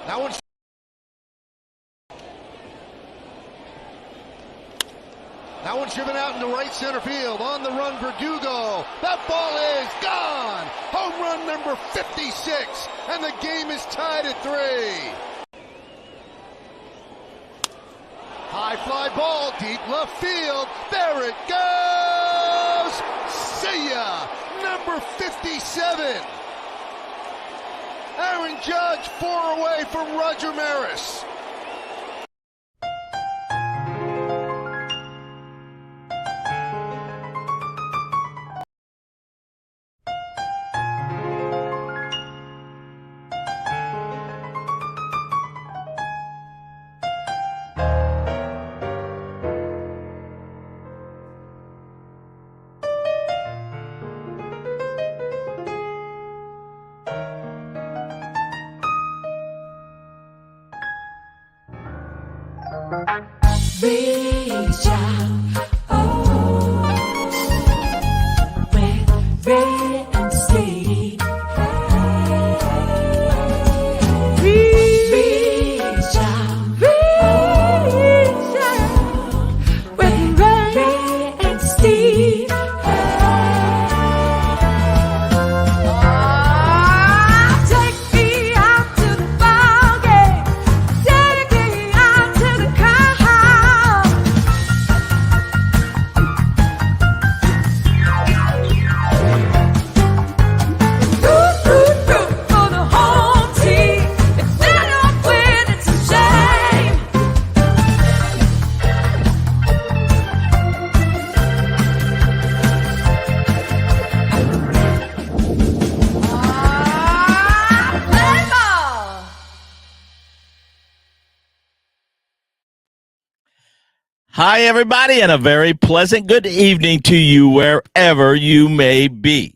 That one's driven out into right center field. On the run, Verdugo. That ball is gone. Home run number 56, and the game is tied at 3. High fly ball, deep left field. There it goes. See ya. Number 57. Aaron Judge 4 away from Roger Maris. Reach out, oh, with Ray and Steve. Reach out, with Ray and Steve. Take me out to the ball game. Take me out to the car. For the home team. If they don't win, it's a shame. Play ball. Hi, everybody, and a very pleasant good evening to you wherever you may be.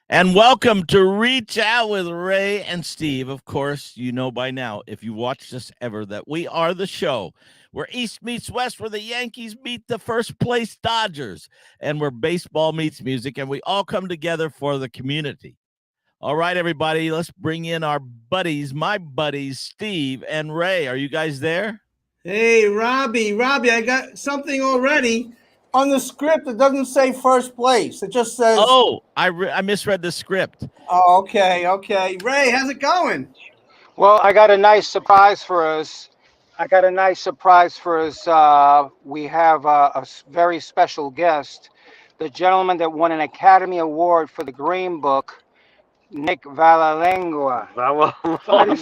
And welcome to Reach Out with Ray and Steve. Of course, you know by now, if you watched us ever, that we are the show where East meets West, where the Yankees meet the first place Dodgers, and where baseball meets music, and we all come together for the community. All right, everybody, let's bring in our buddies, my buddies, Steve and Ray. Are you guys there? Hey, Robbie, I got something already. On the script, it doesn't say first place. It just says, Oh, I misread the script. oh, okay. Ray, how's it going? Well, I got a nice surprise for us. We have a very special guest, the gentleman that won an Academy Award for the Green Book, Nick Valalengua. How do we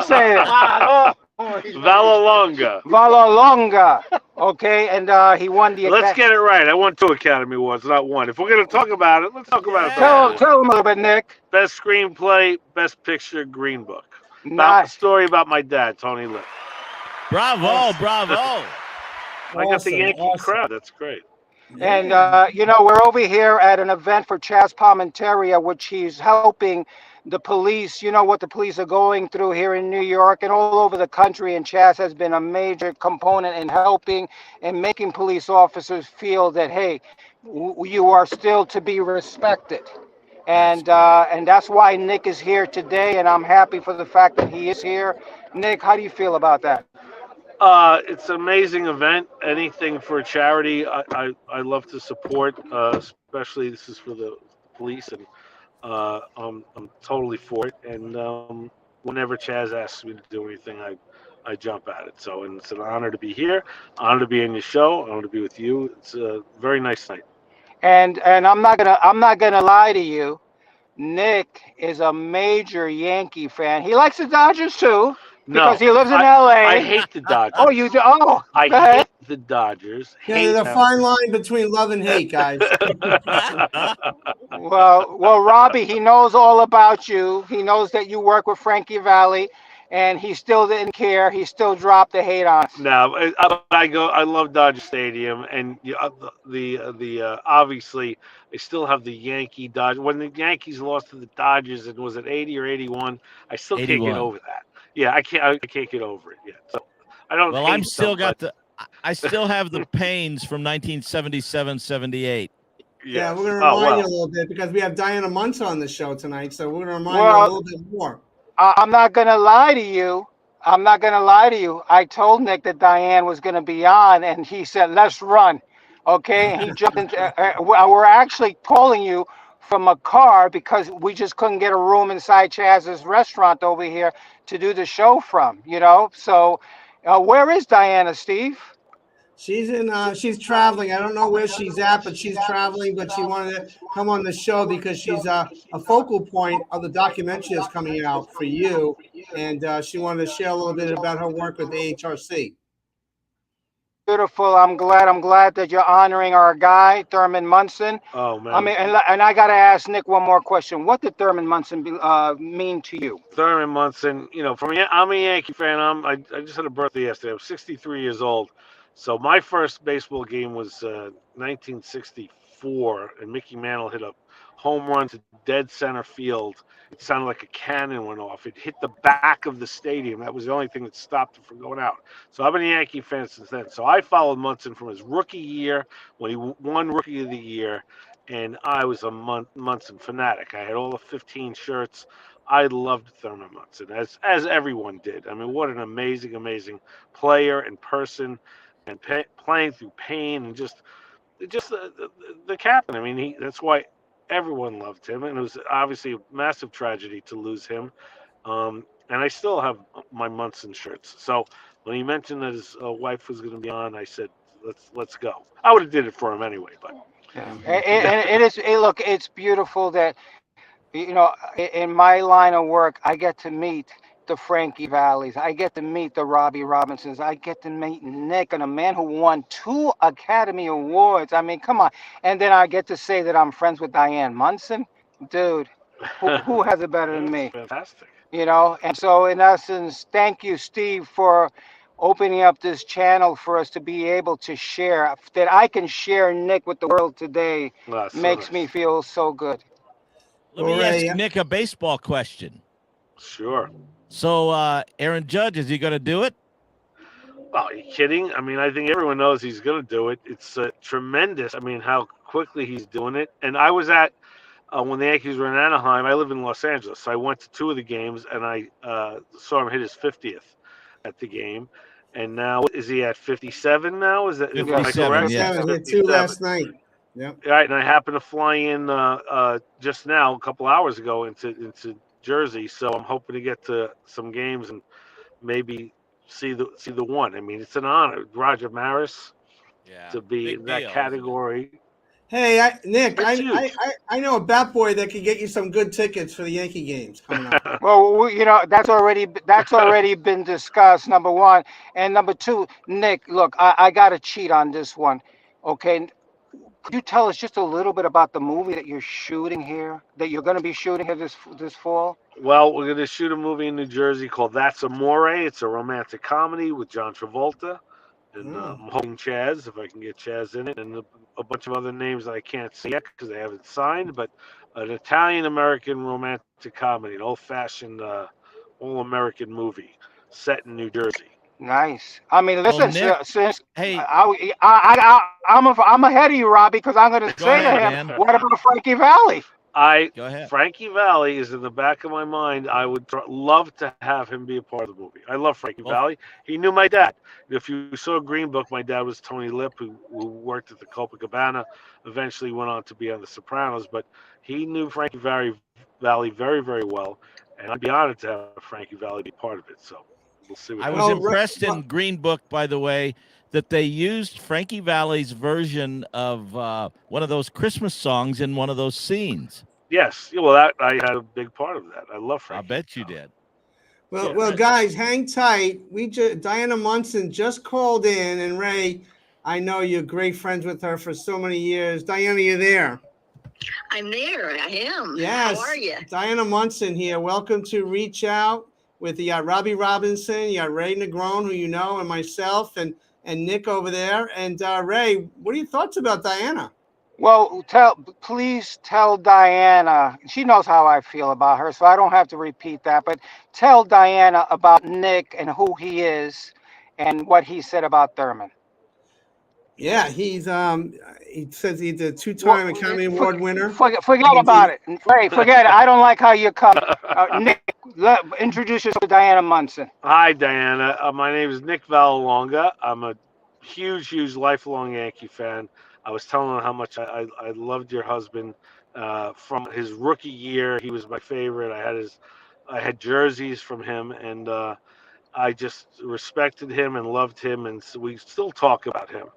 say it? Valalonga. Valalonga. Okay, and he won the. Let's get it right. I won 2 Academy Awards, not 1. If we're going to talk about it, let's talk about it. Tell him a little bit, Nick. Best screenplay, best picture, Green Book. About Nice. the story about my dad, Tony Lip. Bravo. I got the Yankee awesome. crowd. That's great. And, we're over here at an event for Chaz Palminteri, which he's helping the police. You know what the police are going through here in New York and all over the country. And Chaz has been a major component in helping and making police officers feel that, hey, you are still to be respected. And that's why Nick is here today. And I'm happy for the fact that he is here. Nick, how do you feel about that? It's an amazing event. Anything for charity, I love to support. Especially this is for the police, and I'm totally for it. And whenever Chaz asks me to do anything, I jump at it. So, and it's an honor to be here, honor to be in your show, honor to be with you. It's a very nice night. And I'm not gonna lie to you. Nick is a major Yankee fan. He likes the Dodgers too. Because he lives in L.A. I hate the Dodgers. Oh, you do? Oh, I go ahead. hate the Dodgers. Yeah, Hate there's a them. fine line between love and hate, guys. Well, Robbie, he knows all about you. He knows that you work with Frankie Valli, and he still didn't care. He still dropped the hate on us. No, I love Dodger Stadium, and obviously I still have the Yankee Dodgers. When the Yankees lost to the Dodgers, and was it 80 or 81? I still can't 81. get over that. Yeah, I can't get over it yet. So I don't. Well, hate I'm still them, got I still have the pains from 1977, 78. Yeah, we're going to Oh, remind well. you a little bit because we have Diana Munson on the show tonight. So we're going to remind you a Well, little bit more. I'm not gonna lie to you. I'm not gonna lie to you. I told Nick that Diane was gonna be on, and he said, "Let's run." Okay, and he jumped into. We're actually calling you from a car because we just couldn't get a room inside Chaz's restaurant over here to do the show from. So where is Diana, Steve? She's traveling. I don't know where she's at, but she's traveling. But she wanted to come on the show because she's a focal point of the documentary that's coming out for you, and she wanted to share a little bit about her work with the AHRC. Beautiful. I'm glad that you're honoring our guy, Thurman Munson. Oh man. I mean, and I gotta ask Nick one more question. What did Thurman Munson mean to you? Thurman Munson, for me, I'm a Yankee fan. I just had a birthday yesterday. I'm 63 years old. So my first baseball game was 1964, and Mickey Mantle hit a home run to dead center field. It sounded like a cannon went off. It hit the back of the stadium. That was the only thing that stopped it from going out. So I've been a Yankee fan since then. So I followed Munson from his rookie year when he won Rookie of the Year, and I was a Munson fanatic. I had all the 15 shirts. I loved Thurman Munson, as everyone did. I mean, what an amazing player and person, and playing through pain, and just the captain. I mean, that's why everyone loved him, and it was obviously a massive tragedy to lose him. And I still have my Munson shirts. So when he mentioned that his wife was going to be on, I said, let's go. I would have did it for him anyway, but. And look, it's beautiful that in my line of work, I get to meet the Frankie Valleys. I get to meet the Robbie Robinsons. I get to meet Nick, and a man who won 2 Academy Awards. I mean, come on. And then I get to say that I'm friends with Diane Munson. Dude, who has it better than me? Fantastic. And so in essence, thank you, Steve, for opening up this channel for us to be able to share, that I can share Nick with the world today. Well, so makes nice. me feel so good. Let me ask Nick a baseball question. Sure. So, Aaron Judge, is he going to do it? Oh, are you kidding? I mean, I think everyone knows he's going to do it. It's tremendous. I mean, how quickly he's doing it. And I was at, when the Yankees were in Anaheim, I live in Los Angeles. So I went to 2 of the games, and I saw him hit his 50th at the game. And now, is he at 57 now? Is that 57, yeah. He hit 2 last night. Yep. Right, and I happened to fly in just now, a couple hours ago, into Jersey. So I'm hoping to get to some games and maybe see the one. I mean, it's an honor, Roger Maris, to be in that category. Hey, Nick, It's I know a bat boy that could get you some good tickets for the Yankee games coming up. Well, that's already been discussed, number one. And number two, Nick, look, I got to cheat on this one. Okay. Could you tell us just a little bit about the movie that you're shooting here, that you're going to be shooting here this fall? Well, we're going to shoot a movie in New Jersey called That's Amore. It's a romantic comedy with John Travolta. And I'm hoping Chaz, if I can get Chaz in it, and a bunch of other names that I can't say yet because they haven't signed, but an Italian-American romantic comedy, an old-fashioned, all-American movie set in New Jersey. Nice. I mean, listen, Nick, since hey. I'm ahead of you, Robbie, because I'm going to say to him, man. what about Frankie Valli? Go ahead. Frankie Valli is in the back of my mind. I would love to have him be a part of the movie. I love Frankie Valli. He knew my dad. If you saw Green Book, my dad was Tony Lip, who worked at the Copacabana, eventually went on to be on The Sopranos, but he knew Frankie Valli very, very well, and I'd be honored to have Frankie Valli be part of it. So we'll see. I was impressed in Green Book, by the way, that they used Frankie Valli's version of one of those Christmas songs in one of those scenes. Yes. Well, I had a big part of that. I love Frankie. I bet you did. Well, guys, hang tight. Diana Munson just called in, and Ray, I know you're great friends with her for so many years. Diana, you there? I'm there. I am. Yes. How are you? Diana Munson here. Welcome to Reach Out with Robbie Robinson, you got Ray Negron, who you know, and myself, and Nick over there. And Ray, what are your thoughts about Diana? Well, please tell Diana. She knows how I feel about her, so I don't have to repeat that. But tell Diana about Nick and who he is and what he said about Thurman. Yeah, he says he's a two-time Academy Award winner. Forget about it. Ray, forget it. I don't like how you come. Nick, introduce yourself to Diana Munson. Hi, Diana. My name is Nick Vallelonga. I'm a huge, lifelong Yankee fan. I was telling her how much I loved your husband. From his rookie year, he was my favorite. I had jerseys from him, and I just respected him and loved him, and so we still talk about him.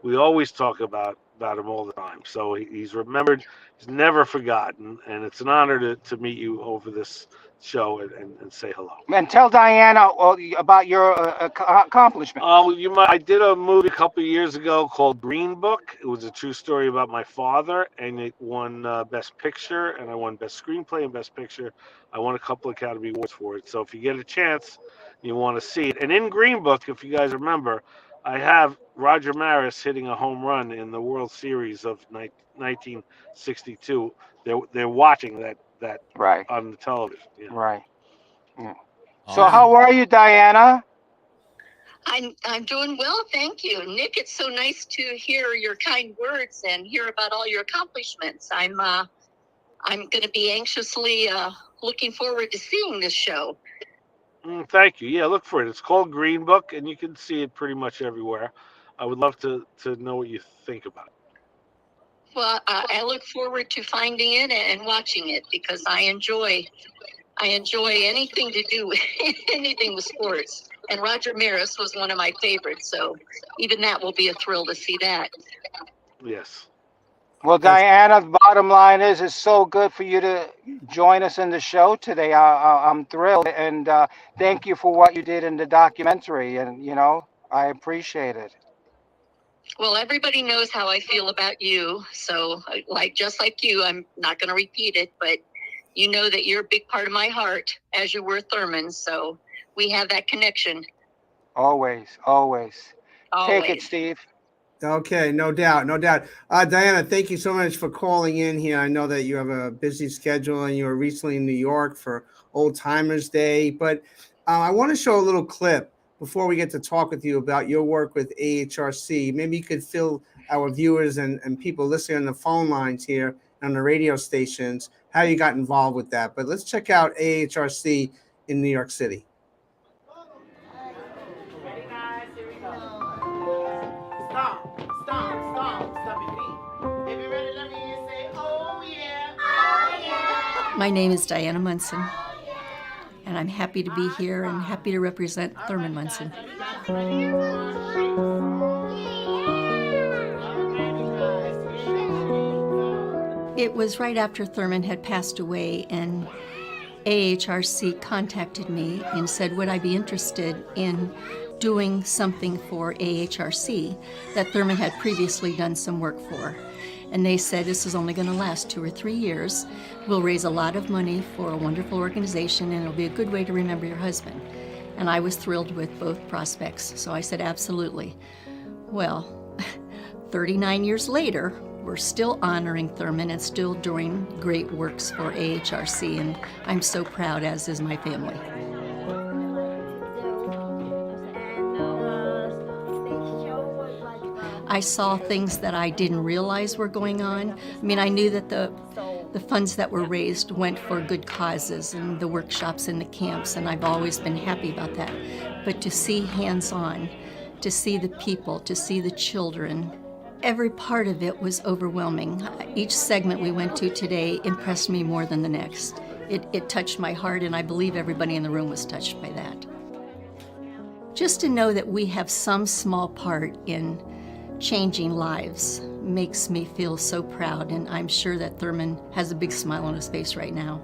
We always talk about him all the time. So he's remembered. He's never forgotten, and it's an honor to meet you over this show and say hello. And tell Diana about your accomplishment. I did a movie a couple of years ago called Green Book. It was a true story about my father, and it won Best Picture, and I won Best Screenplay and Best Picture. I won a couple of Academy Awards for it. So if you get a chance, you want to see it. And in Green Book, if you guys remember, I have Roger Maris hitting a home run in the World Series of 1962. They're watching that Right. on the television. Yeah. Right. Yeah. So how are you, Diana? I'm doing well, thank you, Nick. It's so nice to hear your kind words and hear about all your accomplishments. I'm going to be anxiously looking forward to seeing this show. Thank you. Yeah, look for it. It's called Green Book, and you can see it pretty much everywhere. I would love to know what you think about it. Well, I look forward to finding it and watching it because I enjoy anything to do with anything with sports. And Roger Maris was one of my favorites, so even that will be a thrill to see that. Yes. Well, Diana, the bottom line is it's so good for you to join us in the show today. I'm thrilled, and thank you for what you did in the documentary, and, I appreciate it. Well, everybody knows how I feel about you, so just like you, I'm not going to repeat it, but you know that you're a big part of my heart, as you were Thurman, so we have that connection. Always. Take it, Steve. Okay, no doubt. Diana, thank you so much for calling in here. I know that you have a busy schedule and you were recently in New York for Old Timers Day, but I want to show a little clip before we get to talk with you about your work with AHRC. Maybe you could fill our viewers and people listening on the phone lines here on the radio stations, how you got involved with that. But let's check out AHRC in New York City. My name is Diana Munson, and I'm happy to be here and happy to represent Thurman Munson. It was right after Thurman had passed away, and AHRC contacted me and said, would I be interested in doing something for AHRC that Thurman had previously done some work for. And they said, this is only going to last 2 or 3 years. We'll raise a lot of money for a wonderful organization, and it'll be a good way to remember your husband. And I was thrilled with both prospects, so I said, absolutely. Well, 39 years later, we're still honoring Thurman and still doing great works for AHRC, and I'm so proud, as is my family. I saw things that I didn't realize were going on. I mean, I knew that the funds that were raised went for good causes and the workshops and the camps, and I've always been happy about that. But to see hands-on, to see the people, to see the children, every part of it was overwhelming. Each segment we went to today impressed me more than the next. It touched my heart, and I believe everybody in the room was touched by that. Just to know that we have some small part in changing lives makes me feel so proud, and I'm sure that Thurman has a big smile on his face right now.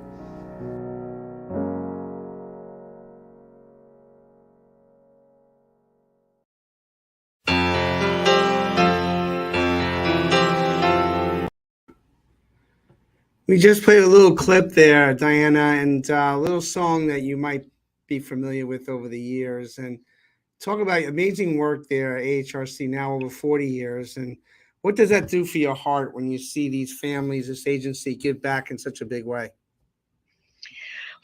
We just played a little clip there, Diana, and a little song that you might be familiar with over the years. And talk about amazing work there at AHRC, now over 40 years. And what does that do for your heart when you see these families, this agency give back in such a big way?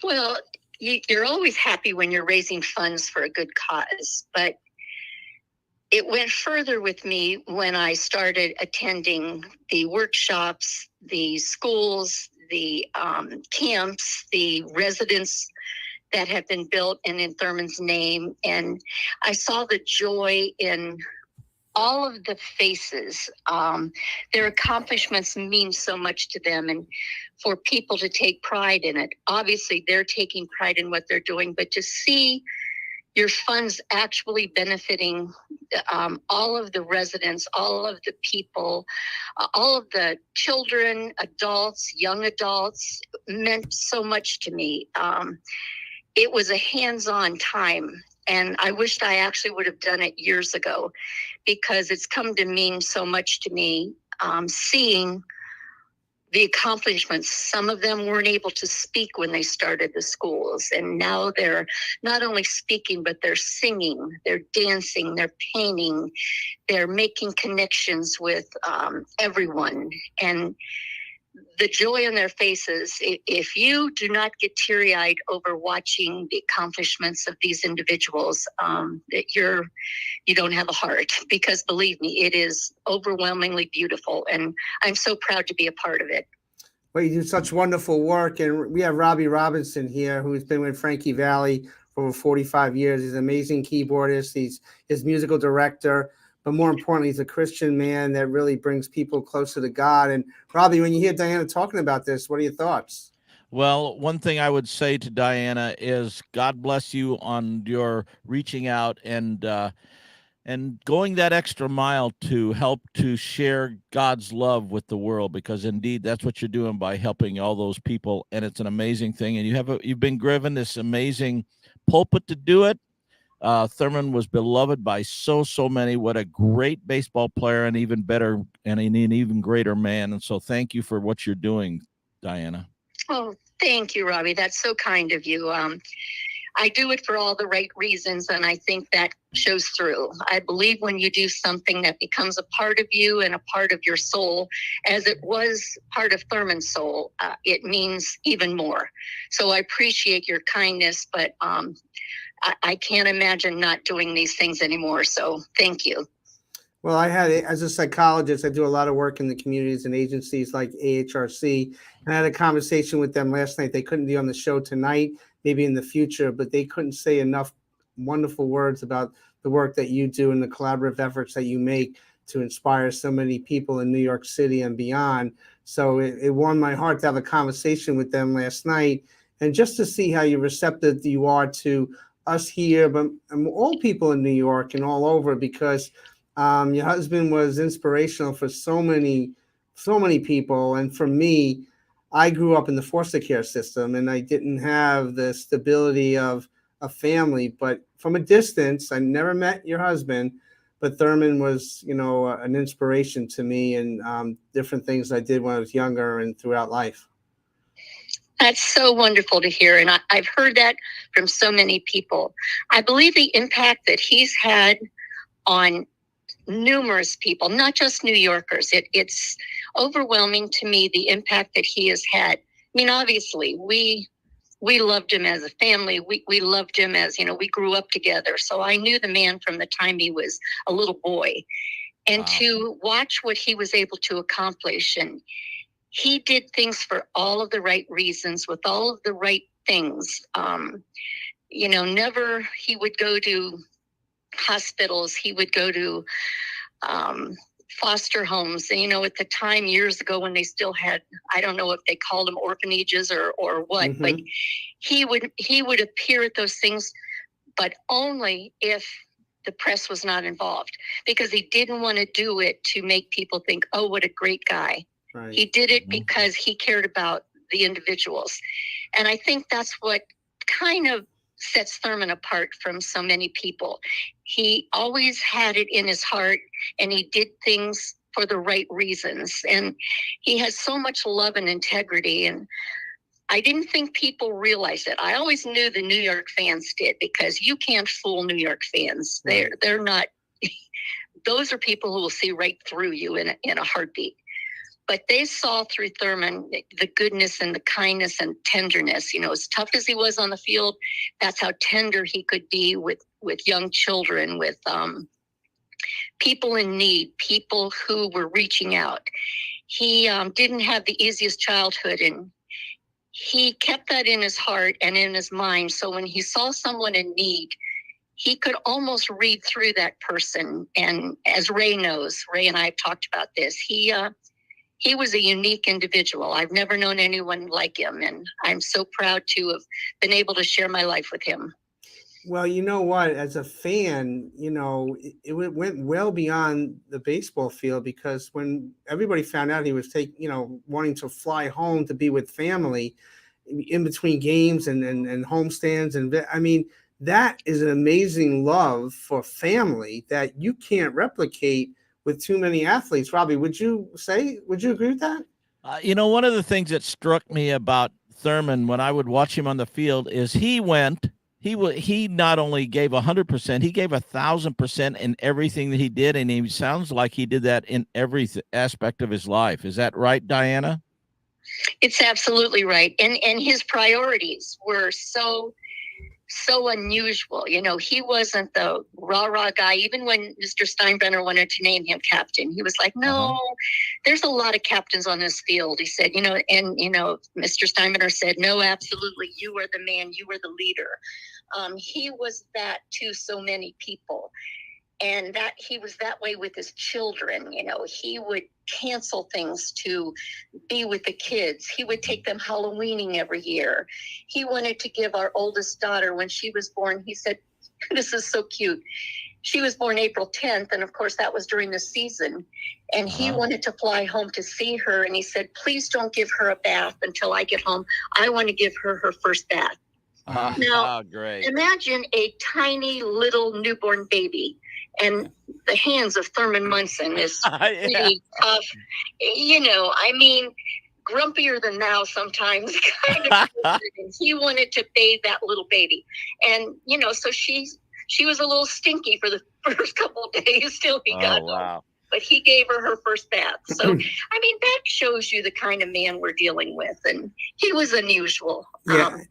Well, you're always happy when you're raising funds for a good cause, but it went further with me when I started attending the workshops, the schools, the camps, the residence that have been built and in Thurman's name. And I saw the joy in all of the faces. Their accomplishments mean so much to them, and for people to take pride in it. Obviously, they're taking pride in what they're doing, but to see your funds actually benefiting all of the residents, all of the people, all of the children, adults, young adults, meant so much to me. It was a hands-on time, and I wished I actually would have done it years ago, because it's come to mean so much to me, seeing the accomplishments. Some of them weren't able to speak when they started the schools, and now they're not only speaking, but they're singing, they're dancing, they're painting, they're making connections with everyone. And the joy on their faces, if you do not get teary-eyed over watching the accomplishments of these individuals, that you don't have a heart, because believe me, it is overwhelmingly beautiful, and I'm so proud to be a part of it. Well, you do such wonderful work, and we have Robbie Robinson here, who's been with Frankie Valli for over 45 years. He's an amazing keyboardist. He's his musical director, but more importantly, he's a Christian man that really brings people closer to God. And Robbie, when you hear Diana talking about this, what are your thoughts? Well, one thing I would say to Diana is God bless you on your reaching out and going that extra mile to help to share God's love with the world, because indeed that's what you're doing by helping all those people, and it's an amazing thing. And you've been given this amazing pulpit to do it. Thurman was beloved by so many. What a great baseball player, and even better, and an even greater man. And so thank you for what you're doing, Diana. Oh, thank you, Robbie. That's so kind of you. I do it for all the right reasons, and I think that shows through. I believe when you do something that becomes a part of you and a part of your soul, as it was part of Thurman's soul, it means even more. So I appreciate your kindness, but I can't imagine not doing these things anymore. So thank you. Well, as a psychologist, I do a lot of work in the communities and agencies like AHRC. And I had a conversation with them last night. They couldn't be on the show tonight, maybe in the future, but they couldn't say enough wonderful words about the work that you do and the collaborative efforts that you make to inspire so many people in New York City and beyond. So it warmed my heart to have a conversation with them last night, and just to see how receptive you are to us here, but all people in New York and all over, because your husband was inspirational for so many people. And for me, I grew up in the foster care system, and I didn't have the stability of a family. But from a distance, I never met your husband, but Thurman was, an inspiration to me, and different things I did when I was younger and throughout life. That's so wonderful to hear. And I've heard that from so many people. I believe the impact that he's had on numerous people, not just New Yorkers. It's overwhelming to me, the impact that he has had. I mean, obviously, we loved him as a family. We loved him as, we grew up together. So I knew the man from the time he was a little boy. And wow. To watch what he was able to accomplish, and he did things for all of the right reasons, with all of the right things. Never, he would go to hospitals, he would go to foster homes. And, at the time, years ago, when they still had, I don't know if they called them orphanages or what, mm-hmm. But he would appear at those things, but only if the press was not involved, because he didn't want to do it to make people think, oh, what a great guy. Right. He did it because he cared about the individuals. And I think that's what kind of sets Thurman apart from so many people. He always had it in his heart, and he did things for the right reasons. And he has so much love and integrity. And I didn't think people realized it. I always knew the New York fans did, because you can't fool New York fans. Right. They're not, those are people who will see right through you in a heartbeat. But they saw through Thurman the goodness and the kindness and tenderness. As tough as he was on the field, that's how tender he could be with young children, with people in need, people who were reaching out. He didn't have the easiest childhood, and he kept that in his heart and in his mind. So when he saw someone in need, he could almost read through that person. And as Ray knows, Ray and I have talked about this, he was a unique individual. I've never known anyone like him, and I'm so proud to have been able to share my life with him. Well, you know what? As a fan, it went well beyond the baseball field, because when everybody found out he was wanting to fly home to be with family in between games and homestands, and I mean, that is an amazing love for family that you can't replicate with too many athletes. Robbie, would you agree with that? One of the things that struck me about Thurman when I would watch him on the field is he not only gave 100%, he gave 1,000% in everything that he did. And he sounds like he did that in every aspect of his life. Is that right, Diana? It's absolutely right. And his priorities were so unusual. He wasn't the rah-rah guy. Even when Mr. Steinbrenner wanted to name him captain, he was like, no, there's a lot of captains on this field. He said, Mr. Steinbrenner said, no, absolutely. You are the man. You are the leader. He was that to so many people. And that he was that way with his children. He would cancel things to be with the kids. He would take them Halloweening every year. He wanted to give our oldest daughter, when she was born, he said, this is so cute. She was born April 10th. And of course, that was during the season. And he wanted to fly home to see her. And he said, please don't give her a bath until I get home. I want to give her her first bath. Now, great. Imagine a tiny little newborn baby, and the hands of Thurman Munson is really tough. Grumpier than thou sometimes, kind of. And he wanted to bathe that little baby, and so she was a little stinky for the first couple of days till he got home. But he gave her first bath. So, that shows you the kind of man we're dealing with. And he was unusual,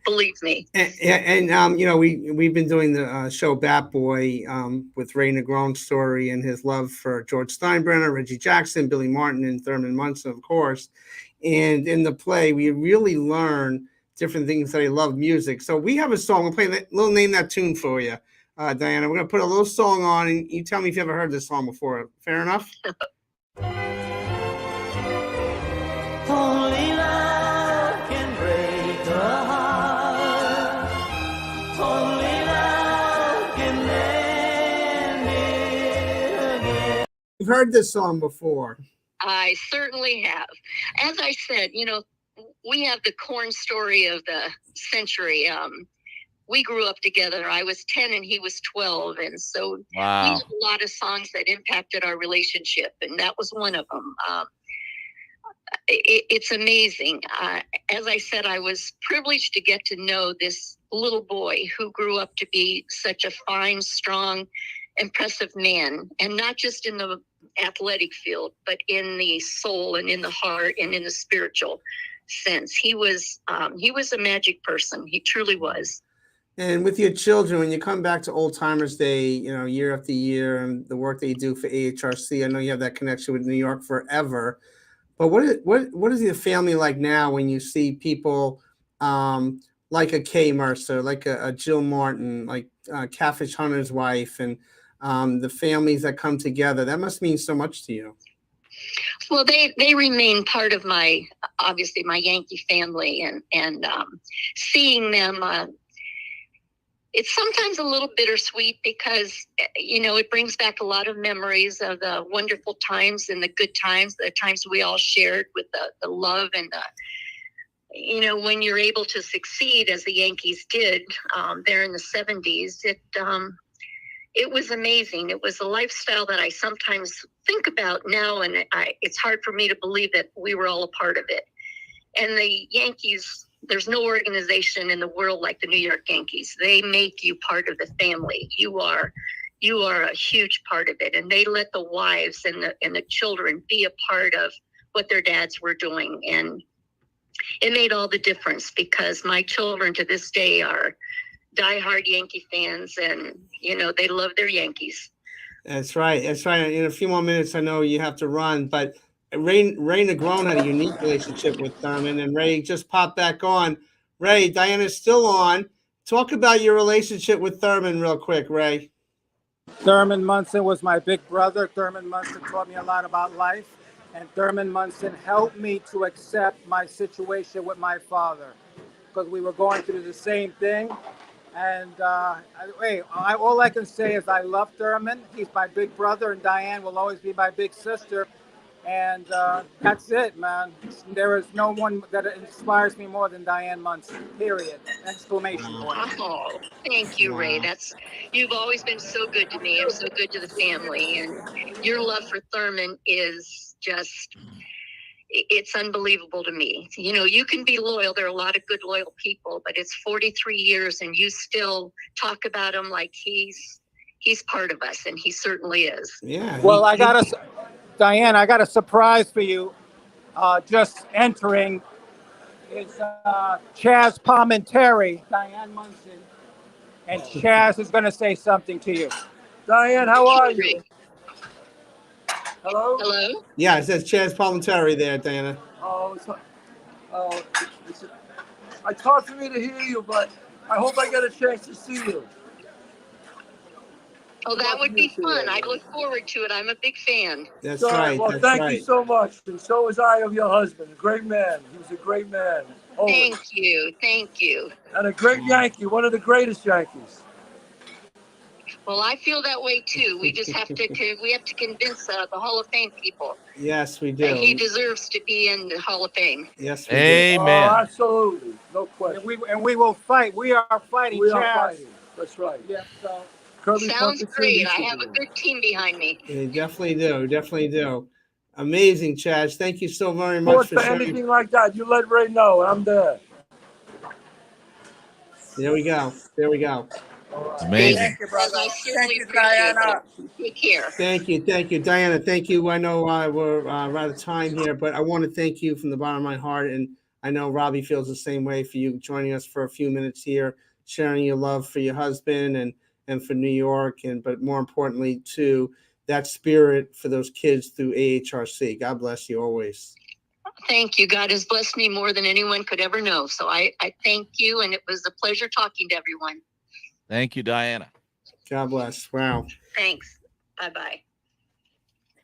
believe me. And we've been doing the show Bat Boy with Ray Negron's story and his love for George Steinbrenner, Reggie Jackson, Billy Martin, and Thurman Munson, of course. And in the play, we really learn different things that he loved music. So we have a song. We'll play we'll name that tune for you. Diana, we're going to put a little song on, and you tell me if you ever heard this song before. Fair enough? Only love can break the heart. Only love can mend it again. You've heard this song before. I certainly have. As I said, we have the corn story of the century. We grew up together. I was 10 and he was 12. And so we had a lot of songs that impacted our relationship. And that was one of them. It's amazing. As I said, I was privileged to get to know this little boy who grew up to be such a fine, strong, impressive man. And not just in the athletic field, but in the soul and in the heart and in the spiritual sense. He was a magic person. He truly was. And with your children, when you come back to Old Timers Day, year after year, and the work that you do for AHRC, I know you have that connection with New York forever. But what is your family like now when you see people like a Kay Mercer, like a Jill Martin, like Catfish Hunter's wife, and the families that come together? That must mean so much to you. Well, they remain part of my Yankee family, and seeing them. It's sometimes a little bittersweet because, it brings back a lot of memories of the wonderful times and the good times, the times we all shared with the love and when you're able to succeed as the Yankees did there in the 70s, it was amazing. It was a lifestyle that I sometimes think about now, and it's hard for me to believe that we were all a part of it. And the Yankees, there's no organization in the world like the New York Yankees. They make you part of the family. You are a huge part of it. And they let the wives and the children be a part of what their dads were doing. And it made all the difference because my children to this day are diehard Yankee fans, and, they love their Yankees. That's right. That's right. In a few more minutes, I know you have to run, but Ray Negron had a unique relationship with Thurman, and Ray just popped back on. Ray, Diana's still on. Talk about your relationship with Thurman real quick, Ray. Thurman Munson was my big brother. Thurman Munson taught me a lot about life, and Thurman Munson helped me to accept my situation with my father because we were going through the same thing. And all I can say is I love Thurman. He's my big brother, and Diane will always be my big sister. And that's it, man. There is no one that inspires me more than Diane Munson, period. Exclamation point. Oh, thank you, Ray. You've always been so good to me and so good to the family. And your love for Thurman is just, it's unbelievable to me. You know, you can be loyal. There are a lot of good, loyal people, but it's 43 years and you still talk about him like he's part of us, and he certainly is. Yeah. Well, Diane, I got a surprise for you. Just entering is Chaz Palminteri, Diane Munson, and Chaz is going to say something to you. Diane, how are you? Hello? Hello? Yeah, it says Chaz Palminteri there, Diana. It's hard for me to hear you, but I hope I get a chance to see you. Oh, that would be fun. I look forward to it. I'm a big fan. That's Sorry, right. well, That's thank right. you so much. And so was I of your husband. A great man. He was a great man. Always. Thank you. Thank you. And a great Yankee, one of the greatest Yankees. Well, I feel that way too. We just have to convince the Hall of Fame people Yes, we that he do. deserves to be in the Hall of Fame. Yes, we do. Amen. Oh, absolutely. No question. And we will fight. We are fighting, We are Chaz. fighting. That's right. Yeah, so Kirby Sounds Puckett great. Sr. I have a good team behind me. You definitely do. Definitely do. Amazing, Chaz. Thank you so very much Support for for sharing. anything like that, you let Ray know. I'm there. There we go. There we go. Amazing. thank you, brother. I Thank certainly you, appreciate Diana. it. Take care. Thank you. Thank you, Diana. Thank you. I know we're out of time here, but I want to thank you from the bottom of my heart. And I know Robbie feels the same way for you joining us for a few minutes here, sharing your love for your husband and for New York. But more importantly, too, that spirit for those kids through AHRC. God bless you always. Thank you. God has blessed me more than anyone could ever know. So I thank you, and it was a pleasure talking to everyone. Thank you, Diana. God bless. Wow. Thanks. Bye-bye.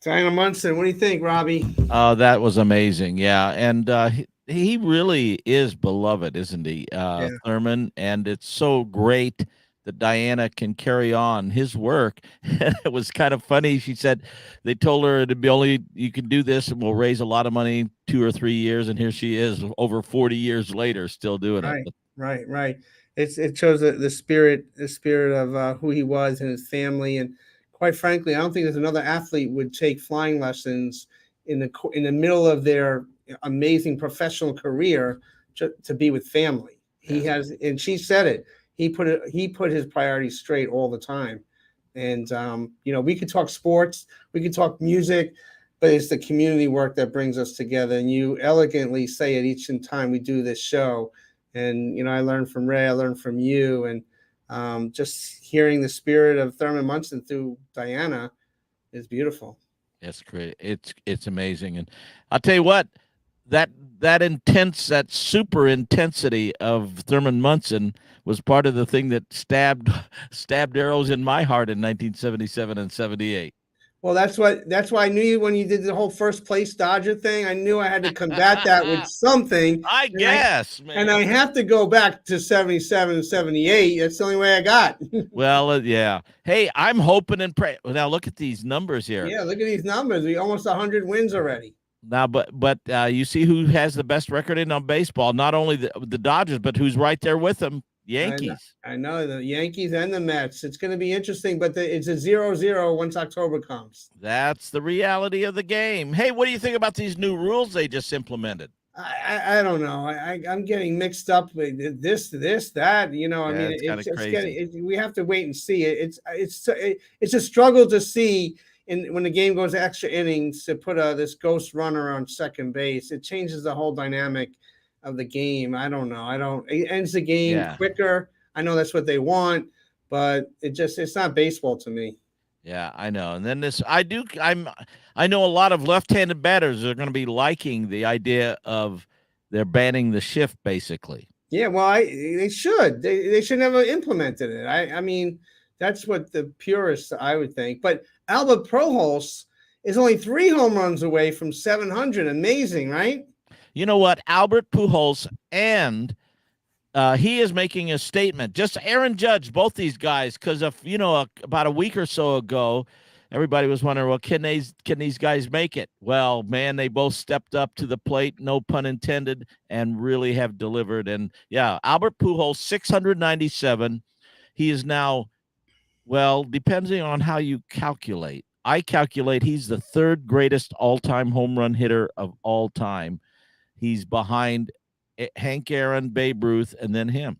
Diana Munson, what do you think, Robbie? Oh, that was amazing. Yeah. And he really is beloved, isn't he? Yeah. Thurman. And it's so great that Diana can carry on his work. It was kind of funny. She said they told her to be only, you can do this and we'll raise a lot of money 2 or 3 years. And here she is over 40 years later, still doing it. Right. It shows the spirit of who he was and his family. And quite frankly, I don't think there's another athlete would take flying lessons in the middle of their amazing professional career to be with family. He has, and she said it. He put his priorities straight all the time. And we could talk sports, we could talk music, but it's the community work that brings us together. And you elegantly say it each and time we do this show. And I learned from Ray, I learned from you, and just hearing the spirit of Thurman Munson through Diana is beautiful. It's great. It's amazing. And I'll tell you what, that super intensity of Thurman Munson was part of the thing that stabbed arrows in my heart in 1977 and 78. Well, that's why I knew you when you did the whole first place Dodger thing. I knew I had to combat that with something. I guess, man. And I have to go back to 77, 78. That's the only way I got. Well, yeah. Hey, I'm hoping and praying. Now look at these numbers here. Yeah, look at these numbers. We almost 100 wins already. Now, but you see who has the best record in on baseball? Not only the Dodgers, but who's right there with them? Yankees. I know the Yankees and the Mets. It's going to be interesting, but it's a 0-0 once October comes. That's the reality of the game. Hey, what do you think about these new rules they just implemented? I don't know. I'm getting mixed up with this, that. It's crazy. We have to wait and see. It's a struggle to see. When the game goes to extra innings, to put this ghost runner on second base, it changes the whole dynamic of the game. I don't know. It ends the game quicker. I know that's what they want, but it's not baseball to me. Yeah, I know. And then I know a lot of left-handed batters are going to be liking the idea of they're banning the shift basically. Yeah, well, they should. They should never implemented it. I mean, that's what the purists I would think. But Albert Pujols is only 3 home runs away from 700. Amazing, right? You know what? Albert Pujols and he is making a statement. Just Aaron Judge, both these guys, because if about a week or so ago, everybody was wondering, well, can these guys make it? Well, man, they both stepped up to the plate, no pun intended, and really have delivered. And yeah, Albert Pujols, 697. He is now, well, depending on how you calculate. I calculate he's the 3rd greatest all-time home run hitter of all time. He's behind Hank Aaron, Babe Ruth, and then him.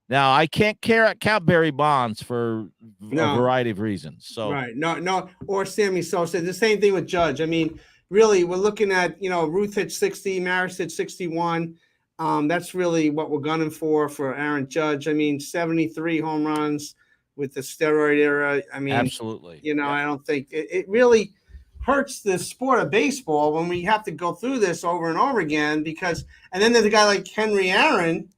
Now, I can't count Barry Bonds for a variety of reasons. So right, no, or Sammy Sosa. The same thing with Judge. I mean, really, we're looking at Ruth hit 60, Maris hit 61. That's really what we're gunning for Aaron Judge. I mean, 73 home runs with the steroid era. I mean, absolutely. I don't think it really hurts the sport of baseball when we have to go through this over and over again and then there's a guy like Henry Aaron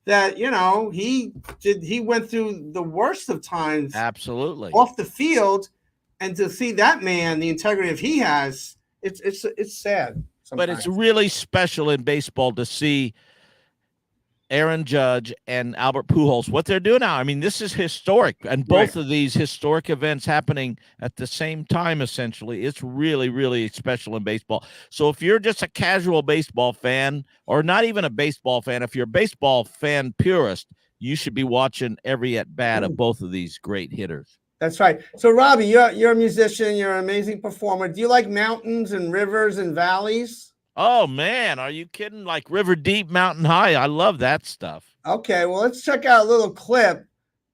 that he went through the worst of times absolutely off the field, and to see that man, the integrity of he has, it's sad sometimes. But it's really special in baseball to see Aaron Judge and Albert Pujols, what they're doing now. I mean, this is historic, and both of these historic events happening at the same time, essentially. It's really, really special in baseball. So if you're just a casual baseball fan, or not even a baseball fan, if you're a baseball fan purist, you should be watching every at-bat of both of these great hitters. That's right. So, Robbie, you're a musician. You're an amazing performer. Do you like mountains and rivers and valleys? Oh, man, are you kidding? Like River Deep, Mountain High. I love that stuff. Okay, well, let's check out a little clip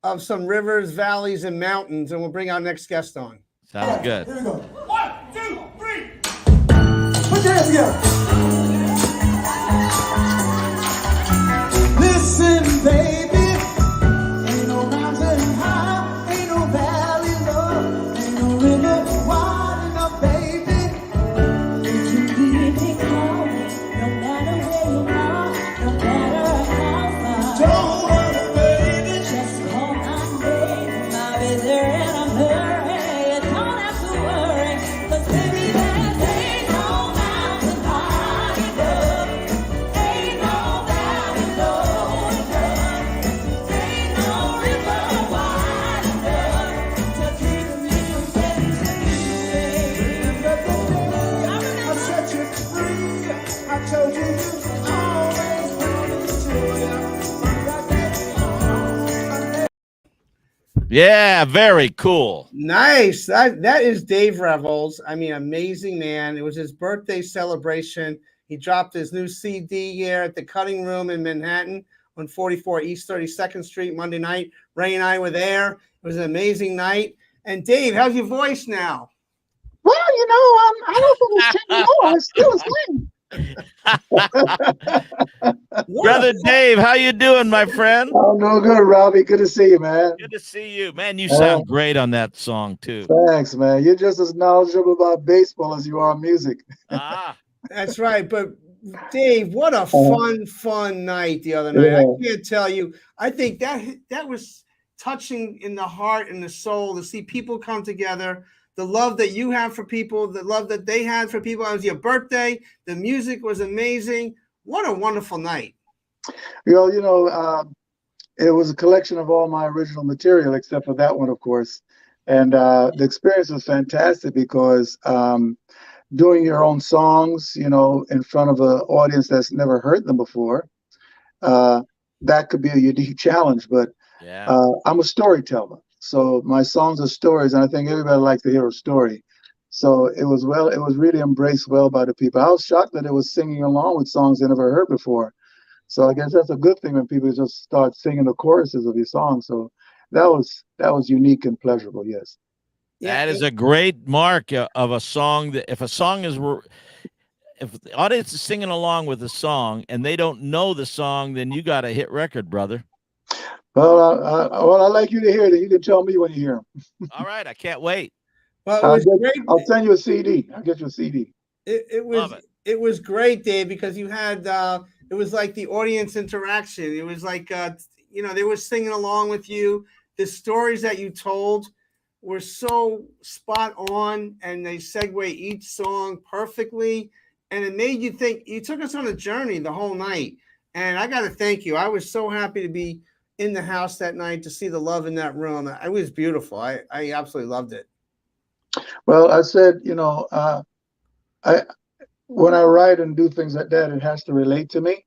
of some rivers, valleys, and mountains, and we'll bring our next guest on. Sounds good. Here we go. 1, 2, 3. Put your hands together. Listen, baby, ain't no mountain high, ain't no valley low, ain't no river wide enough, baby. Don't worry, baby. Just call my name. I'll be there in a hurry. You don't have to worry. 'Cause baby, there ain't no mountain high enough. Ain't no valley low enough. Ain't no river wide enough to keep me from getting to you. I set you free. I told you to always promise to you. Yeah, very cool. Nice. That is Dave Revels. I mean, amazing man. It was his birthday celebration. He dropped his new CD here at the Cutting Room in Manhattan on 44 East 32nd Street Monday night. Ray and I were there. It was an amazing night. And Dave, how's your voice now? Well, I don't think it's changing at all. It's still the same. Brother Dave, how you doing, my friend? I'm doing good, Robbie. Good to see you, man. Good to see you, man. You sound great on that song too. Thanks, man. You're just as knowledgeable about baseball as you are music. That's right. But Dave, what a fun night the other night. I can't tell you. I think that was touching in the heart and the soul to see people come together. The love that you have for people, the love that they had for people. It was your birthday. The music was amazing. What a wonderful night. Well, it was a collection of all my original material, except for that one, of course. And the experience was fantastic because doing your own songs, in front of an audience that's never heard them before, that could be a unique challenge. But I'm a storyteller. So my songs are stories, and I think everybody likes to hear a story. So it was really embraced well by the people. I was shocked that it was singing along with songs they never heard before. So I guess that's a good thing when people just start singing the choruses of your songs. So that was unique and pleasurable. Yes. That is a great mark of a song that if the audience is singing along with the song and they don't know the song, then you got a hit record, brother. Well, I'd like you to hear it. You can tell me when you hear them. All right. I can't wait. Well, it I'll was get, great. I'll send you a CD. I'll get you a CD. It was Love it. it was great, Dave, because you had it was like the audience interaction. It was like they were singing along with you. The stories that you told were so spot on, and they segue each song perfectly, and it made you think. You took us on a journey the whole night, and I got to thank you. I was so happy to be in the house that night to see the love in that room. It was beautiful. I absolutely loved it. Well, I said, I when I write and do things like that, it has to relate to me.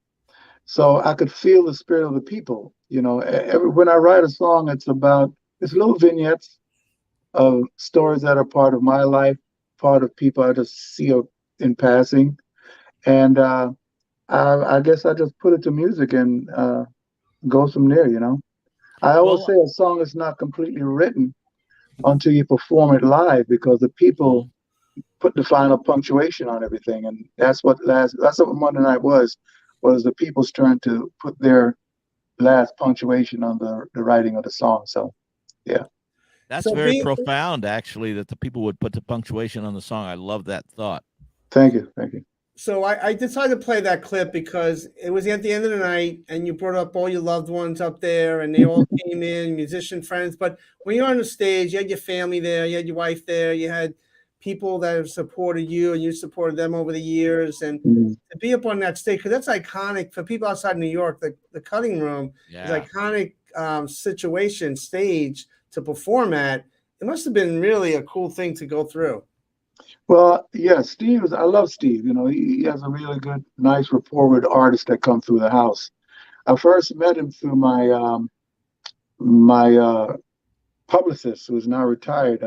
So I could feel the spirit of the people. When I write a song, it's little vignettes of stories that are part of my life, part of people I just see in passing. And I guess I just put it to music and go from there, I always say a song is not completely written until you perform it live, because the people put the final punctuation on everything. And that's what Monday night was the people's turn to put their last punctuation on the writing of the song. So, yeah. That's very profound, actually, that the people would put the punctuation on the song. I love that thought. Thank you. Thank you. So I decided to play that clip because it was at the end of the night, and you brought up all your loved ones up there, and they all came in, musician friends. But when you're on the stage, you had your family there, you had your wife there, you had people that have supported you, and you supported them over the years. And to be up on that stage, because that's iconic for people outside New York. The Cutting Room is iconic situation, stage to perform at. It must have been really a cool thing to go through. Well, yeah, I love Steve. He has a really good, nice rapport with artists that come through the house. I first met him through my publicist, who's now retired,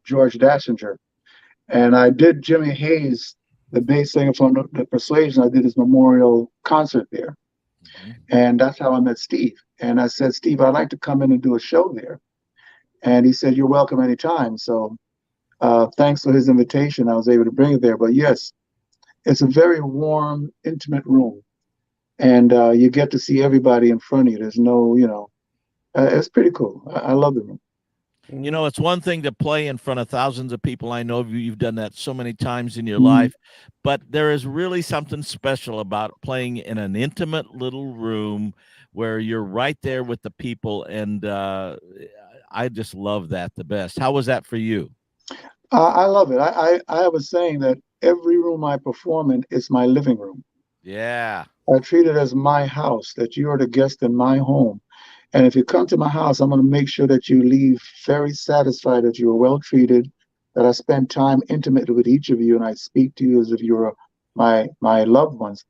George Dassinger. And I did Jimmy Hayes, the bass singer from the Persuasion. I did his memorial concert there. And that's how I met Steve. And I said, Steve, I'd like to come in and do a show there. And he said, you're welcome anytime. So thanks for his invitation, I was able to bring it there. But yes, it's a very warm, intimate room. And you get to see everybody in front of you. There's no, it's pretty cool. I love the room. It's one thing to play in front of thousands of people. I know you've done that so many times in your life, but there is really something special about playing in an intimate little room where you're right there with the people. And I just love that the best. How was that for you? I love it. I have a saying that every room I perform in is my living room. Yeah. I treat it as my house, that you are the guest in my home. And if you come to my house, I'm going to make sure that you leave very satisfied that you were well treated, that I spend time intimately with each of you, and I speak to you as if you were my loved ones.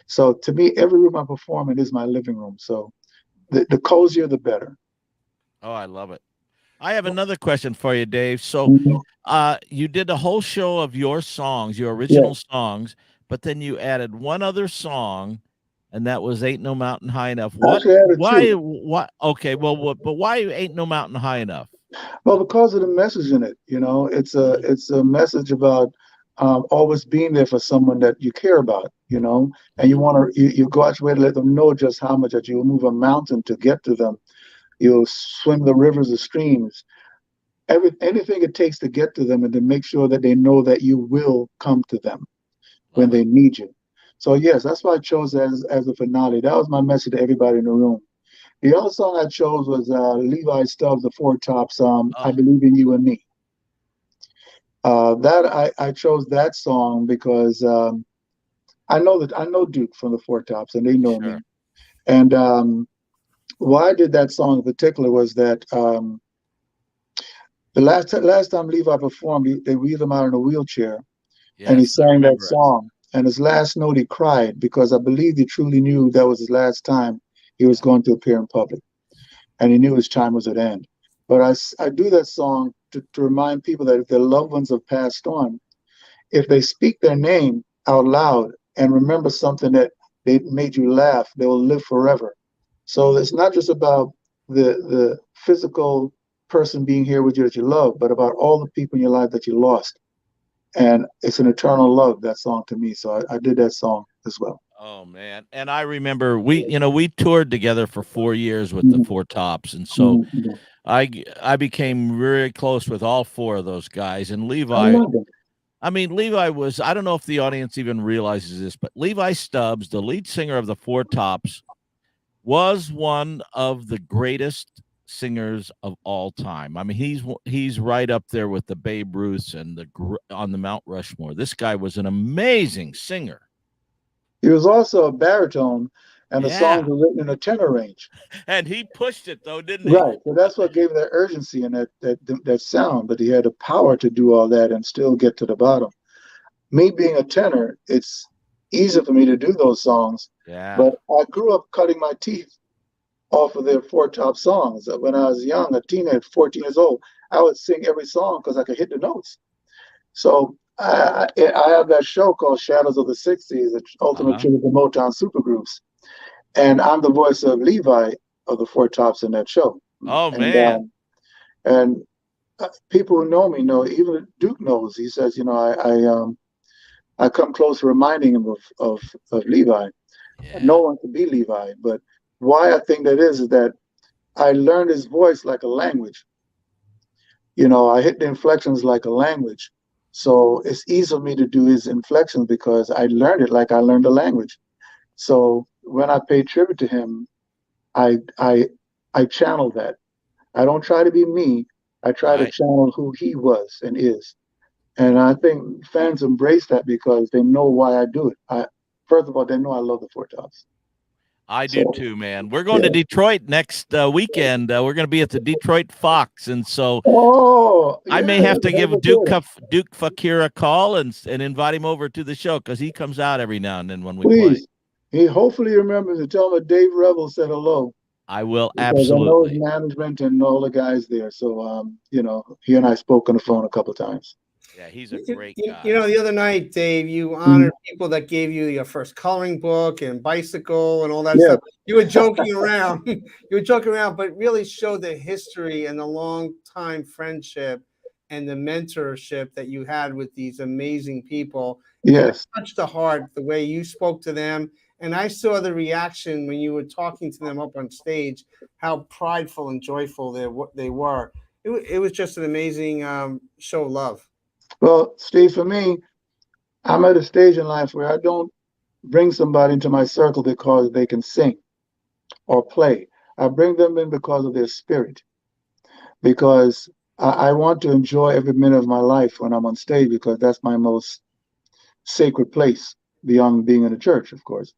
So to me, every room I perform in is my living room. So the cozier, the better. Oh, I love it. I have another question for you, Dave. So you did a whole show of your songs, your original songs, but then you added one other song, and that was Ain't No Mountain High Enough. Why? Okay, well, but why Ain't No Mountain High Enough? Well, because of the message in it. It's a message about always being there for someone that you care about, and you go out your way to let them know just how much that you'll move a mountain to get to them. You'll swim the rivers, the streams, anything it takes to get to them, and to make sure that they know that you will come to them when they need you. So yes, that's why I chose as a finale. That was my message to everybody in the room. The other song I chose was Levi Stubbs, the Four Tops, I Believe in You and Me. I chose that song because I know Duke from the Four Tops, and they know me. And why I did that song in particular was that the last time Levi performed, they wheeled him out in a wheelchair, and he sang that song. And his last note, he cried, because I believe he truly knew that was his last time he was going to appear in public, and he knew his time was at end. But I do that song to remind people that if their loved ones have passed on, if they speak their name out loud and remember something that they made you laugh, they will live forever. So it's not just about the physical person being here with you that you love, but about all the people in your life that you lost. And it's an eternal love, that song, to me. So I did that song as well. Oh man. And I remember we toured together for 4 years with the Four Tops. And so I became very close with all four of those guys, and I Levi. love them. I mean, Levi was. I don't know if the audience even realizes this, but Levi Stubbs, the lead singer of the Four Tops, was one of the greatest singers of all time. I mean, he's right up there with the Babe Ruths and on the Mount Rushmore. This guy was an amazing singer. He was also a baritone, and the Yeah. songs were written in a tenor range. And he pushed it though, didn't he? Right. So that's what gave him that urgency and that sound. But he had the power to do all that and still get to the bottom. Me being a tenor, it's easy for me to do those songs. Yeah. But I grew up cutting my teeth off of their Four Top songs. When I was young, a teenager, 14 years old, I would sing every song because I could hit the notes. So I have that show called Shadows of the 60s, the ultimate tribute to Motown supergroups. And I'm the voice of Levi of the Four Tops in that show. Oh, man. And people who know me know, even Duke knows. He says, you know, I come close to reminding him of Levi. Yeah. No one can be Levi, but why I think that is that I learned his voice like a language. You know, I hit the inflections like a language. So it's easy for me to do his inflections because I learned it like I learned a language. So when I pay tribute to him, I channel that. I don't try to be me. I try to channel who he was and is. And I think fans embrace that because they know why I do it. First of all, they know I love the Four Tops. I do too, man. We're going to Detroit next weekend. We're going to be at the Detroit Fox, and so I may have to give Duke Fakir a call and invite him over to the show because he comes out every now and then when we play. He hopefully remembers to tell him that Dave Rebel said hello. I will, because absolutely. I know his management and all the guys there. So, you know, he and I spoke on the phone a couple of times. Yeah, he's a great guy. You know, the other night, Dave, you honored people that gave you your first coloring book and bicycle and all that stuff. You were joking around. You were joking around, but really showed the history and the long time friendship and the mentorship that you had with these amazing people. Yes. It touched the heart, the way you spoke to them. And I saw the reaction when you were talking to them up on stage, how prideful and joyful they were. It was just an amazing show of love. Well, Steve, for me, I'm at a stage in life where I don't bring somebody into my circle because they can sing or play. I bring them in because of their spirit, because I want to enjoy every minute of my life when I'm on stage, because that's my most sacred place beyond being in a church, of course.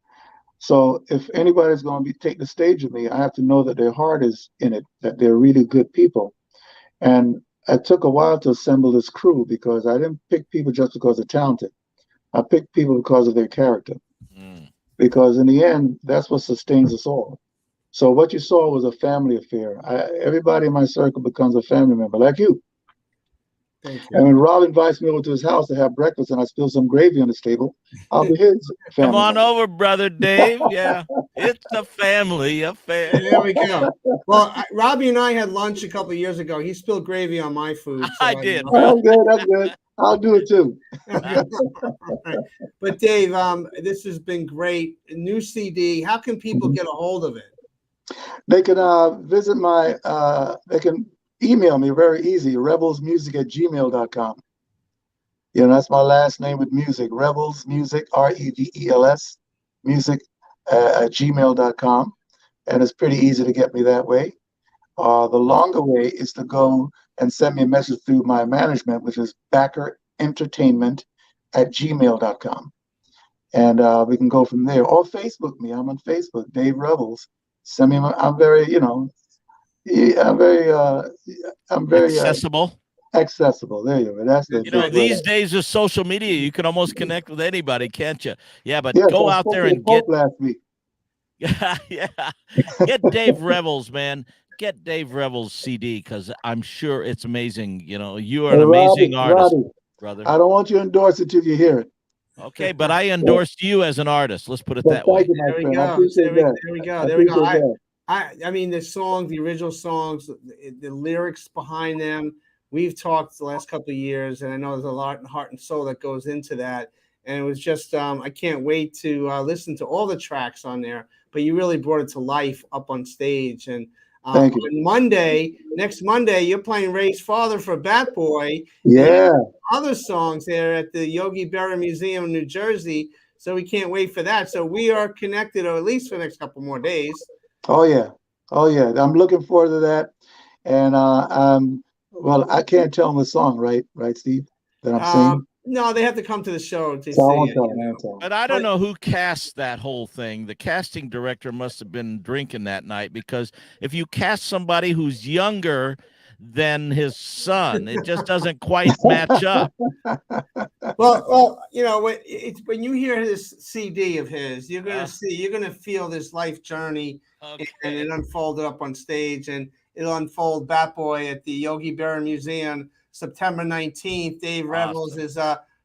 So if anybody's going to take the stage with me, I have to know that their heart is in it, that they're really good people. And it took a while to assemble this crew because I didn't pick people just because they're talented. I picked people because of their character. Because in the end, that's what sustains us all. So what you saw was a family affair. Everybody in my circle becomes a family member, like you. Thank you. And when Rob invites me over to his house to have breakfast and I spill some gravy on his table, I'll be his family. Come on over, brother Dave. Yeah, it's a family affair. There we go. Well, Robbie and I had lunch a couple of years ago. He spilled gravy on my food. So I did. Oh, good. That's good. I'll do it too. But Dave, this has been great. A new CD. How can people get a hold of it? They can visit they can email me very easy, rebelsmusic@gmail.com. You know, that's my last name with music, Rebels Music, REVELS, music at gmail.com. And it's pretty easy to get me that way. The longer way is to go and send me a message through my management, which is backerentertainment@gmail.com. And we can go from there. Or Facebook me. I'm on Facebook, Dave Rebels. Send me, I'm very, you know, I'm very accessible. Accessible. There you go. That's the. You know, these days of social media, you can almost connect with anybody, can't you? Yeah, but go out there and get. Last week. Yeah, get Dave Rebels, man. Get Dave Rebels CD because I'm sure it's amazing. You know, you are an amazing artist, brother. I don't want you to endorse it till you hear it. Okay, but I endorsed you as an artist. Let's put it that way. There we go. There we go. I mean, the songs, the original songs, the lyrics behind them, we've talked the last couple of years, and I know there's a lot of heart and soul that goes into that. And it was just, I can't wait to listen to all the tracks on there, but you really brought it to life up on stage. And Thank you. On next Monday, you're playing Ray's father for Bat Boy. Yeah. And other songs there at the Yogi Berra Museum in New Jersey. So we can't wait for that. So we are connected, or at least for the next couple more days. Oh yeah. Oh yeah. I'm looking forward to that. And well, I can't tell them the song, right, Steve? That I'm singing. No, they have to come to the show to So I see won't it. tell them. I won't tell them. But I don't know who cast that whole thing. The casting director must have been drinking that night, because if you cast somebody who's younger than his son, it just doesn't quite match up. Well, you know, when you hear this CD of his, you're gonna feel this life journey, and it unfolded up on stage, and it'll unfold Bat Boy at the Yogi Berra Museum September 19th. Dave Revels is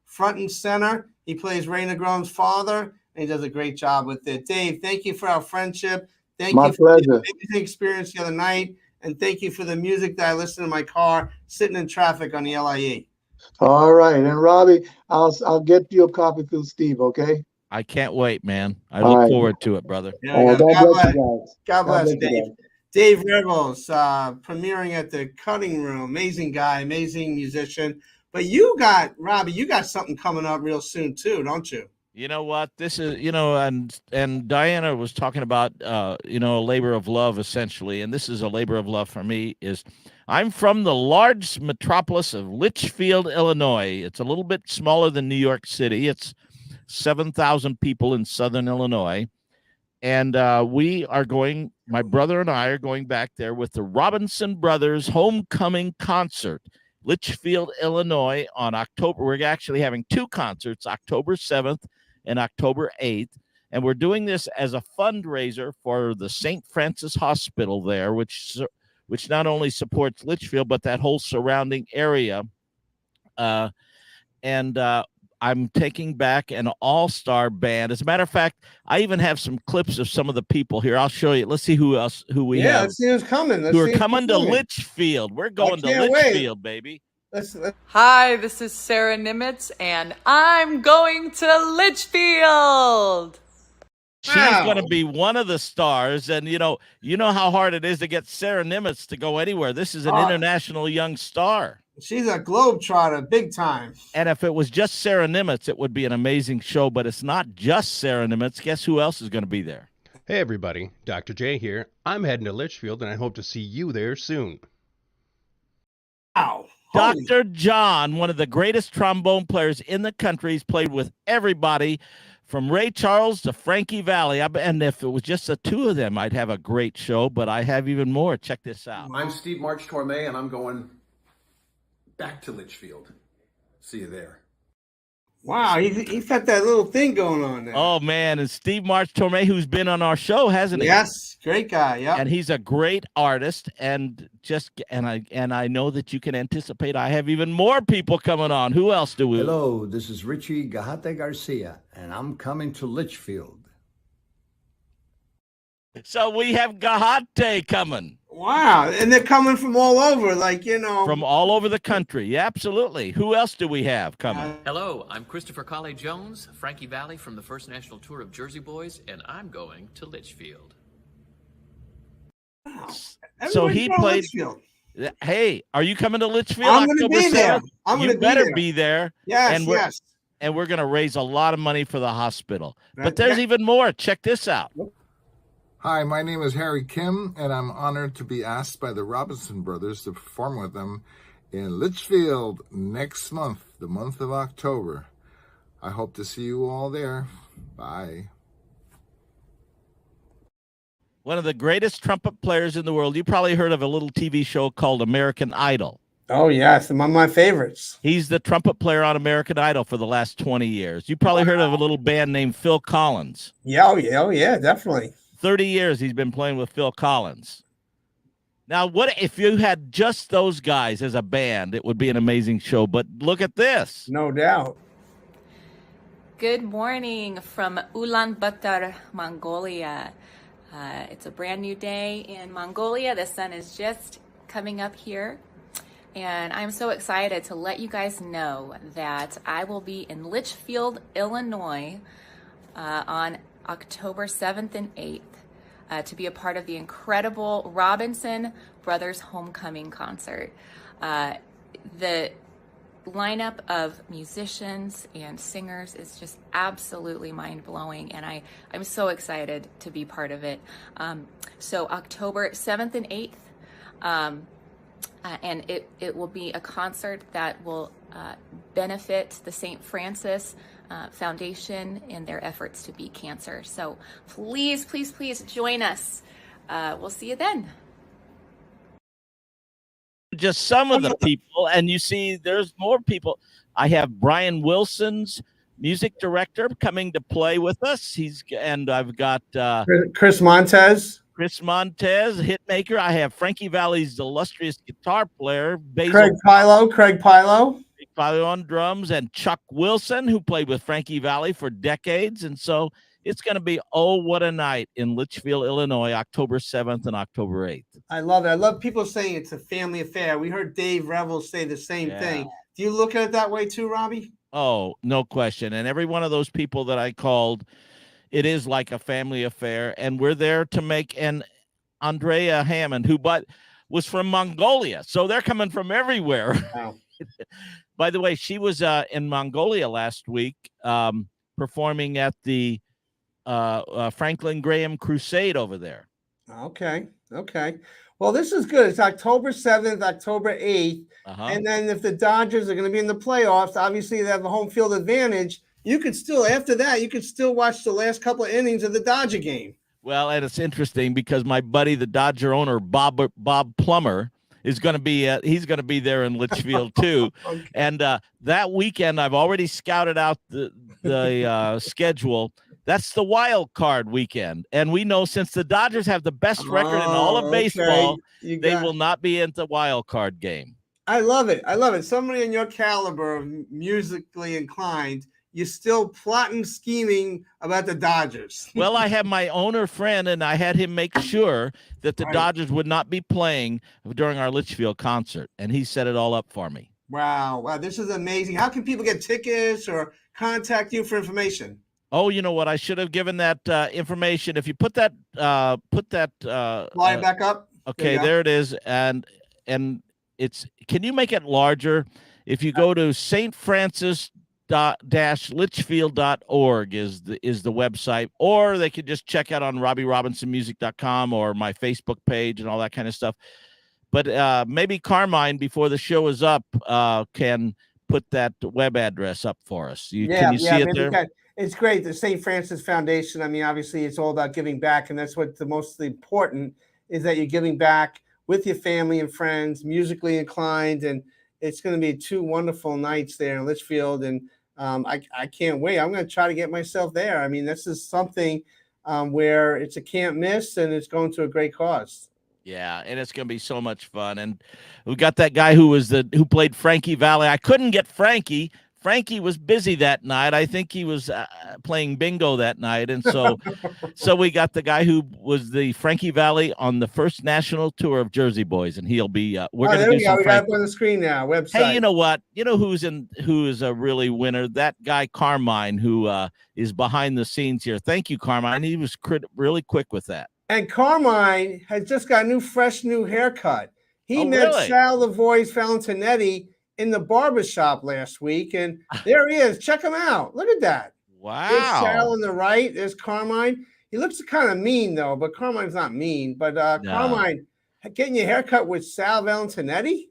front and center. He plays Ray Negrone's father, and he does a great job with it. Dave, thank you for our friendship. Thank My you for the pleasure. amazing experience the other night, and thank you for the music that I listened to in my car sitting in traffic on the LIE. All right. And Robbie, I'll get you a copy through Steve, okay? I can't wait, man. I All look right. forward to it, brother. Yeah, God bless you guys. God bless, you Dave. guys. Dave Revels, premiering at the Cutting Room. Amazing guy, amazing musician. But Robbie, you got something coming up real soon too, don't you? You know what? This is, and Diana was talking about, a labor of love, essentially. And this is a labor of love for me. I'm from the large metropolis of Litchfield, Illinois. It's a little bit smaller than New York City. It's 7,000 people in southern Illinois. And my brother and I are going back there with the Robinson Brothers Homecoming Concert, Litchfield, Illinois, on October. We're actually having two concerts, October 7th and October 8th. And we're doing this as a fundraiser for the St. Francis Hospital there, which not only supports Litchfield, but that whole surrounding area. I'm taking back an all-star band. As a matter of fact, I even have some clips of some of the people here. I'll show you. Let's see who we have. Let's see who's coming. Who are coming to Litchfield. We're going to Litchfield, baby. Hi, this is Sarah Nimitz, and I'm going to Litchfield. She's going to be one of the stars, and you know how hard it is to get Sarah Nimitz to go anywhere. This is an international young star. She's a globetrotter, big time. And if it was just Sarah Nimitz, it would be an amazing show, but it's not just Sarah Nimitz. Guess who else is going to be there? Hey, everybody. Dr. J here. I'm heading to Litchfield, and I hope to see you there soon. Wow. Dr. John, one of the greatest trombone players in the country. He's played with everybody from Ray Charles to Frankie Valli. And if it was just the two of them, I'd have a great show, but I have even more. Check this out. I'm Steve March Torme, and I'm going back to Litchfield. See you there. Wow, he's got that little thing going on there. Oh, man, and Steve March Torme, who's been on our show, hasn't he? Yes, great guy, yeah. And he's a great artist, and I know that you can anticipate I have even more people coming on. Who else do we? Hello, this is Richie Gajate Garcia, and I'm coming to Litchfield. So we have Gahate coming. Wow, and they're coming from all over, From all over the country. Yeah, absolutely. Who else do we have coming? Hello, I'm Christopher Colley Jones, Frankie Valli from the First National Tour of Jersey Boys, and I'm going to Litchfield. Wow. So he played. Litchfield. Hey, are you coming to Litchfield? I'm going to be there. You better be there. Yes, yes. And we're going to raise a lot of money for the hospital. But there's even more. Check this out. Hi, my name is Harry Kim, and I'm honored to be asked by the Robinson Brothers to perform with them in Litchfield next month, the month of October. I hope to see you all there. Bye. One of the greatest trumpet players in the world. You probably heard of a little TV show called American Idol. Oh, yes, one of my favorites. He's the trumpet player on American Idol for the last 20 years. You probably heard of a little band named Phil Collins. Yeah, definitely. 30 years he's been playing with Phil Collins. Now, what if you had just those guys as a band? It would be an amazing show, but look at this. No doubt. Good morning from Ulaanbaatar, Mongolia. It's a brand new day in Mongolia. The sun is just coming up here. And I'm so excited to let you guys know that I will be in Litchfield, Illinois on October 7th and 8th. to be a part of the incredible Robinson Brothers Homecoming Concert. The lineup of musicians and singers is just absolutely mind-blowing, and I'm so excited to be part of it. So October 7th and 8th, and it will be a concert that will benefit the St. Francis Foundation in their efforts to beat cancer. So please, please, please join us. We'll see you then. Just some of the people, and you see there's more people. I have Brian Wilson's music director coming to play with us. I've got Chris Montez, hit maker. I have Frankie Valli's illustrious guitar player, Craig Pilo on drums, and Chuck Wilson, who played with Frankie Valli for decades. And so it's going to be, oh, what a night in Litchfield, Illinois, October 7th and October 8th. I love it. I love people saying it's a family affair. We heard Dave Revel say the same thing. Do you look at it that way too, Robbie? Oh, no question. And every one of those people that I called, it is like a family affair. And we're there to make Andrea Hammond, who was from Mongolia. So they're coming from everywhere. Wow. By the way, she was in Mongolia last week performing at the Franklin Graham Crusade over there. Okay. Well, this is good. It's October 7th, October 8th. And then if the Dodgers are going to be in the playoffs, obviously they have a home field advantage. You could still, after that, watch the last couple of innings of the Dodger game. Well, and it's interesting because my buddy, the Dodger owner, Bob Plummer, is going to be he's going to be there in Litchfield too. Okay. And that weekend, I've already scouted out the schedule. That's the wild card weekend. And we know since the Dodgers have the best record in all of baseball, they will not be in the wild card game. I love it. Somebody in your caliber of musically inclined, you're still plotting, scheming about the Dodgers. Well, I have my owner friend, and I had him make sure that the Dodgers would not be playing during our Litchfield concert, and he set it all up for me. Wow, this is amazing. How can people get tickets or contact you for information? Oh, you know what? I should have given that information. If you put that slide back up. Okay, there it is, and it's. Can you make it larger? If you go to stfrancis-litchfield.org is the website, or they could just check out on RobbieRobinsonMusic.com or my Facebook page and all that kind of stuff. But maybe Carmine, before the show is up, can put that web address up for us. Can you see it there? It's great. The St. Francis Foundation, I mean, obviously it's all about giving back, and that's what's the most important is that you're giving back with your family and friends, musically inclined, and it's going to be 2 wonderful nights there in Litchfield, and I can't wait. I'm going to try to get myself there. I mean, this is something where it's a can't miss, and it's going to a great cause. Yeah, and it's going to be so much fun. And we got that guy who played Frankie Valli. I couldn't get Frankie. Frankie was busy that night. I think he was playing bingo that night. And so we got the guy who was the Frankie Valli on the first national tour of Jersey Boys. And he'll be, we're going to do some. We got it on the screen now, website. Hey, you know what? You know who is a really winner? That guy, Carmine, who is behind the scenes here. Thank you, Carmine. He was really quick with that. And Carmine has just got a fresh haircut. He met Sal the Voice Valentinetti in the barbershop last week, and there he is. Check him out. Look at that. Wow. There's Sal on the right. There's Carmine. He looks kind of mean, though, but Carmine's not mean. But no. Carmine, getting your haircut with Sal Valentinetti?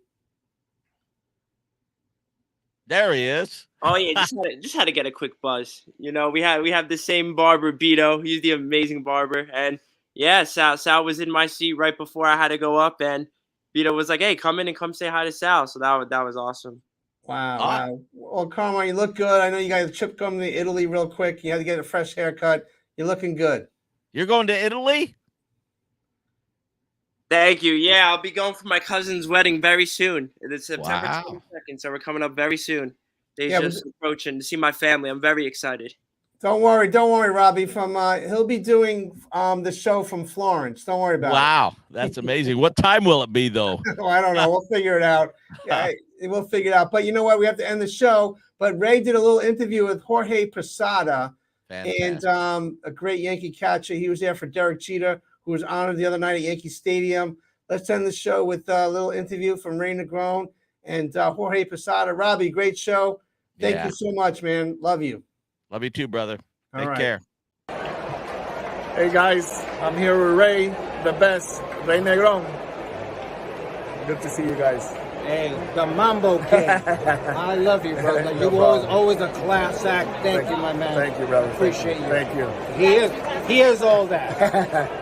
There he is. Oh, yeah, just had to get a quick buzz. You know, we have the same barber, Beto. He's the amazing barber. And, yeah, Sal was in my seat right before I had to go up, and Beto was like, "Hey, come in and come say hi to Sal." So that was awesome. Wow. Well, Carmine, you look good. I know you guys Chip come to Italy real quick. You had to get a fresh haircut. You're looking good. You're going to Italy? Thank you. Yeah, I'll be going for my cousin's wedding very soon. It's September 22nd, so we're coming up very soon. They're just approaching to see my family. I'm very excited. Don't worry, Robbie. He'll be doing the show from Florence. Don't worry about it. Wow, that's amazing. What time will it be, though? Well, I don't know. We'll figure it out. Yeah, we'll figure it out. But you know what? We have to end the show. But Ray did a little interview with Jorge Posada, and a great Yankee catcher. He was there for Derek Jeter, who was honored the other night at Yankee Stadium. Let's end the show with a little interview from Ray Negron and Jorge Posada. Robbie, great show. Thank you so much, man. Love you. Love you too, brother. All Take right. care. Hey guys, I'm here with Ray, the best, Ray Negron. Good to see you guys. Hey, the Mambo King. I love you, brother. You were always a class act. Thank you, my man. Thank you, brother. Appreciate you. Thank you. He is all that.